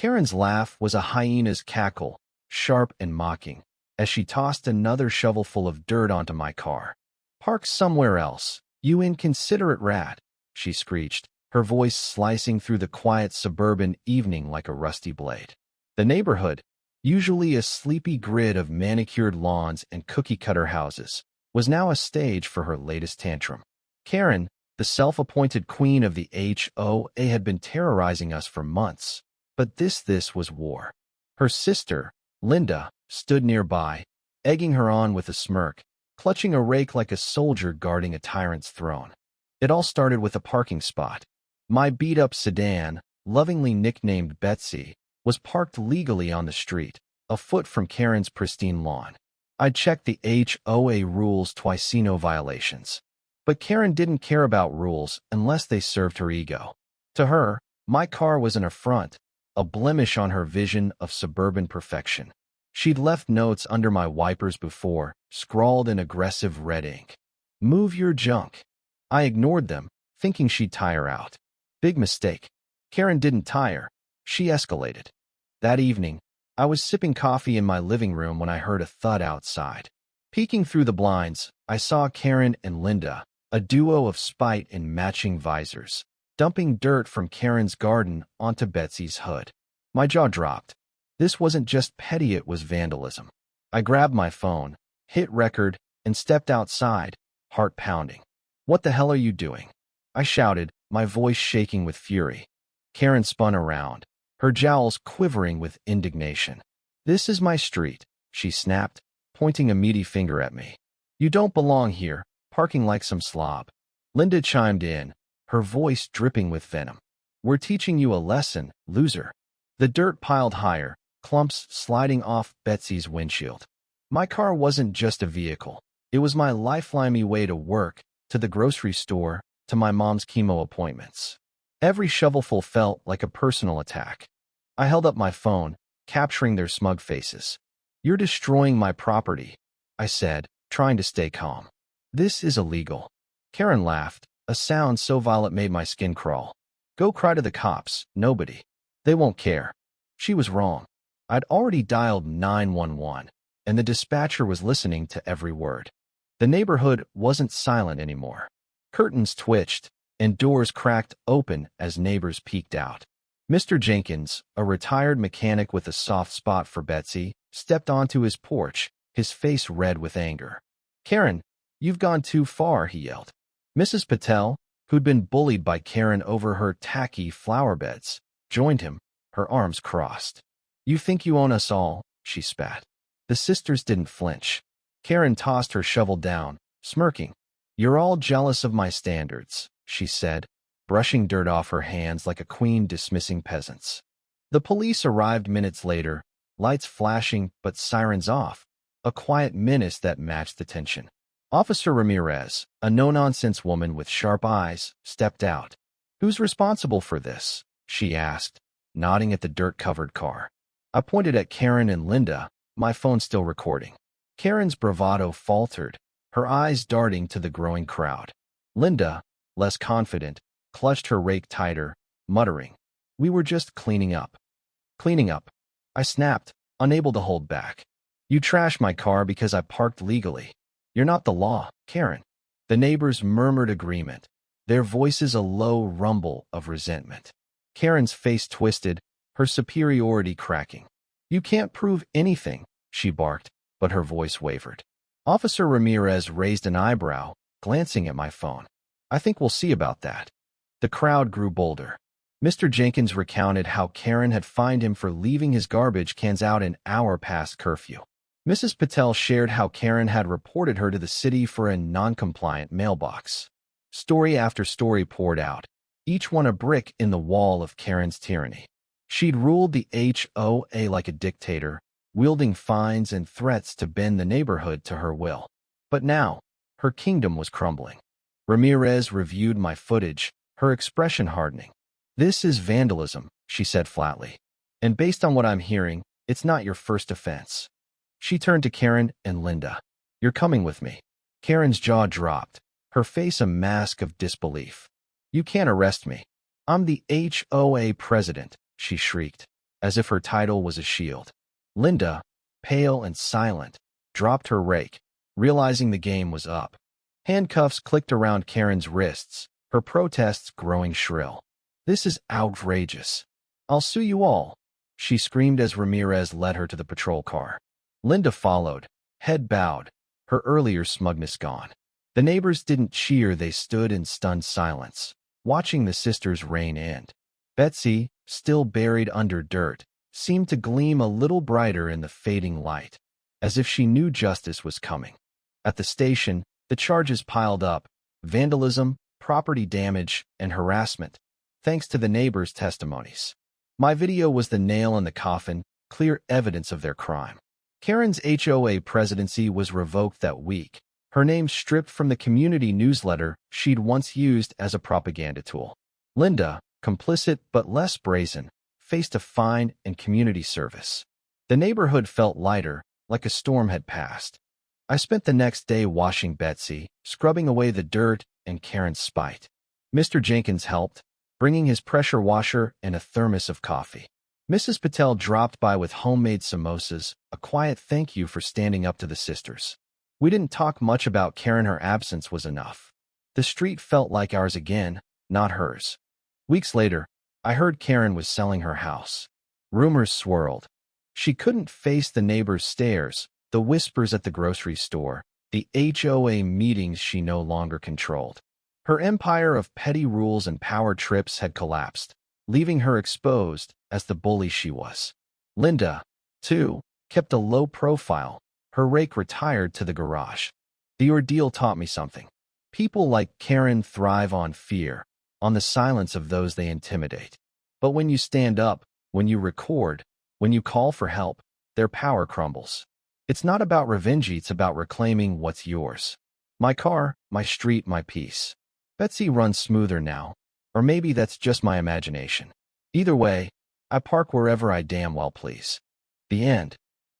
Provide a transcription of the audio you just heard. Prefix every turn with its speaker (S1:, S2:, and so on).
S1: Karen's laugh was a hyena's cackle, sharp and mocking, as she tossed another shovelful of dirt onto my car. "Park somewhere else, you inconsiderate rat," she screeched, her voice slicing through the quiet suburban evening like a rusty blade. The neighborhood, usually a sleepy grid of manicured lawns and cookie-cutter houses, was now a stage for her latest tantrum. Karen, the self-appointed queen of the HOA, had been terrorizing us for months, but this was war. Her sister, Linda, stood nearby, egging her on with a smirk, clutching a rake like a soldier guarding a tyrant's throne. It all started with a parking spot. My beat-up sedan, lovingly nicknamed Betsy, was parked legally on the street, a foot from Karen's pristine lawn. I'd checked the HOA rules twice, see no violations. But Karen didn't care about rules unless they served her ego. To her, my car was an affront, a blemish on her vision of suburban perfection. She'd left notes under my wipers before, scrawled in aggressive red ink. "Move your junk." I ignored them, thinking she'd tire out. Big mistake. Karen didn't tire. She escalated. That evening, I was sipping coffee in my living room when I heard a thud outside. Peeking through the blinds, I saw Karen and Linda, a duo of spite in matching visors, dumping dirt from Karen's garden onto Betsy's hood. My jaw dropped. This wasn't just petty, it was vandalism. I grabbed my phone, hit record, and stepped outside, heart pounding. "What the hell are you doing?" I shouted, my voice shaking with fury. Karen spun around, her jowls quivering with indignation. "This is my street," she snapped, pointing a meaty finger at me. "You don't belong here, parking like some slob." Linda chimed in, her voice dripping with venom. "We're teaching you a lesson, loser." The dirt piled higher, clumps sliding off Betsy's windshield. My car wasn't just a vehicle. It was my lifeline way to work, to the grocery store, to my mom's chemo appointments. Every shovelful felt like a personal attack. I held up my phone, capturing their smug faces. "You're destroying my property," I said, trying to stay calm. "This is illegal." Karen laughed, a sound so vile it made my skin crawl. "Go cry to the cops, nobody. They won't care." She was wrong. I'd already dialed 911, and the dispatcher was listening to every word. The neighborhood wasn't silent anymore. Curtains twitched, and doors cracked open as neighbors peeked out. Mr. Jenkins, a retired mechanic with a soft spot for Betsy, stepped onto his porch, his face red with anger. "Karen, you've gone too far," he yelled. Mrs. Patel, who'd been bullied by Karen over her tacky flower beds, joined him, her arms crossed. "You think you own us all," she spat. The sisters didn't flinch. Karen tossed her shovel down, smirking. "You're all jealous of my standards," she said, brushing dirt off her hands like a queen dismissing peasants. The police arrived minutes later, lights flashing but sirens off, a quiet menace that matched the tension. Officer Ramirez, a no-nonsense woman with sharp eyes, stepped out. "Who's responsible for this?" she asked, nodding at the dirt-covered car. I pointed at Karen and Linda, my phone still recording. Karen's bravado faltered, her eyes darting to the growing crowd. Linda, less confident, clutched her rake tighter, muttering, "We were just cleaning up." "Cleaning up?" I snapped, unable to hold back. "You trashed my car because I parked legally. You're not the law, Karen." The neighbors murmured agreement, their voices a low rumble of resentment. Karen's face twisted, her superiority cracking. "You can't prove anything," she barked, but her voice wavered. Officer Ramirez raised an eyebrow, glancing at my phone. "I think we'll see about that." The crowd grew bolder. Mr. Jenkins recounted how Karen had fined him for leaving his garbage cans out an hour past curfew. Mrs. Patel shared how Karen had reported her to the city for a non-compliant mailbox. Story after story poured out, each one a brick in the wall of Karen's tyranny. She'd ruled the HOA like a dictator, wielding fines and threats to bend the neighborhood to her will. But now, her kingdom was crumbling. Ramirez reviewed my footage, her expression hardening. "This is vandalism," she said flatly. "And based on what I'm hearing, it's not your first offense." She turned to Karen and Linda. "You're coming with me." Karen's jaw dropped, her face a mask of disbelief. "You can't arrest me. I'm the HOA president," she shrieked. as if her title was a shield. Linda, pale and silent, dropped her rake, realizing the game was up. Handcuffs clicked around Karen's wrists, her protests growing shrill. "This is outrageous. I'll sue you all," she screamed as Ramirez led her to the patrol car. Linda followed, head bowed, her earlier smugness gone. The neighbors didn't cheer, they stood in stunned silence, watching the sisters' reign end. Betsy, still buried under dirt, seemed to gleam a little brighter in the fading light, as if she knew justice was coming. At the station, the charges piled up: vandalism, property damage, and harassment, thanks to the neighbors' testimonies. My video was the nail in the coffin, clear evidence of their crime. Karen's HOA presidency was revoked that week, her name stripped from the community newsletter she'd once used as a propaganda tool. Linda, complicit but less brazen, faced a fine and community service. The neighborhood felt lighter, like a storm had passed. I spent the next day washing Betsy, scrubbing away the dirt and Karen's spite. Mr. Jenkins helped, bringing his pressure washer and a thermos of coffee. Mrs. Patel dropped by with homemade samosas, a quiet thank you for standing up to the sisters. We didn't talk much about Karen, her absence was enough. The street felt like ours again, not hers. Weeks later, I heard Karen was selling her house. Rumors swirled. She couldn't face the neighbors' stares, the whispers at the grocery store, the HOA meetings she no longer controlled. Her empire of petty rules and power trips had collapsed, leaving her exposed as the bully she was. Linda, too, kept a low profile, her rake retired to the garage. The ordeal taught me something. People like Karen thrive on fear, on the silence of those they intimidate. But when you stand up, when you record, when you call for help, their power crumbles. It's not about revenge, it's about reclaiming what's yours. My car, my street, my peace. Betsy runs smoother now, or maybe that's just my imagination. Either way, I park wherever I damn well please. The end.